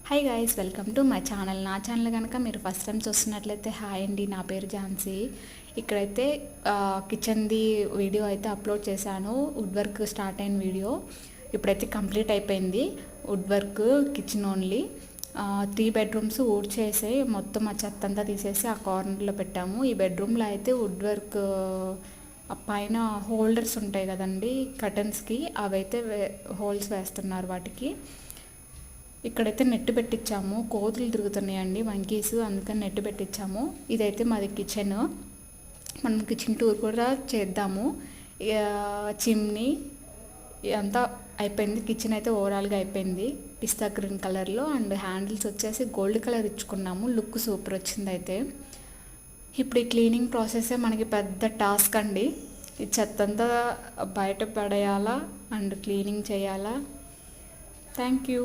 Hi guys, welcome to my channel. నా channel కనుక మీరు ఫస్ట్ టైం చూస్తున్నట్లయితే హాయ్ అండి, నా పేరు ఝాన్సీ. ఇక్కడైతే కిచెన్ది వీడియో అయితే అప్లోడ్ చేశాను. వుడ్ వర్క్ స్టార్ట్ అయిన వీడియో ఇప్పుడైతే కంప్లీట్ అయిపోయింది. Wood work kitchen only 3 bedrooms ఊడ్చేసి మొత్తం ఆ చెత్త అంతా తీసేసి ఆ కార్నర్లో పెట్టాము. ఈ బెడ్రూమ్లో అయితే వుడ్ వర్క్ పైన హోల్డర్స్ ఉంటాయి కదండి కర్టన్స్కి, అవైతే హోల్స్ వేస్తున్నారు వాటికి. ఇక్కడైతే నెట్ పెట్టించాము, కోతులు తిరుగుతున్నాయండి మంకీస్, అందుకని నెట్ పెట్టించాము. ఇదైతే మాది కిచెన్. మనం కిచెన్ టూర్ కూడా చేద్దాము. చిమ్నీ అంతా అయిపోయింది. కిచెన్ అయితే ఓవరాల్గా అయిపోయింది. పిస్తా గ్రీన్ కలర్లో అండ్ హ్యాండిల్స్ వచ్చేసి గోల్డ్ కలర్ ఇచ్చుకున్నాము. లుక్ సూపర్ వచ్చింది. అయితే ఇప్పుడు ఈ క్లీనింగ్ ప్రాసెసే మనకి పెద్ద టాస్క్ అండి. ఈ చెత్త అంతా బయట పడేయాలా అండ్ క్లీనింగ్ చేయాలా. Thank you.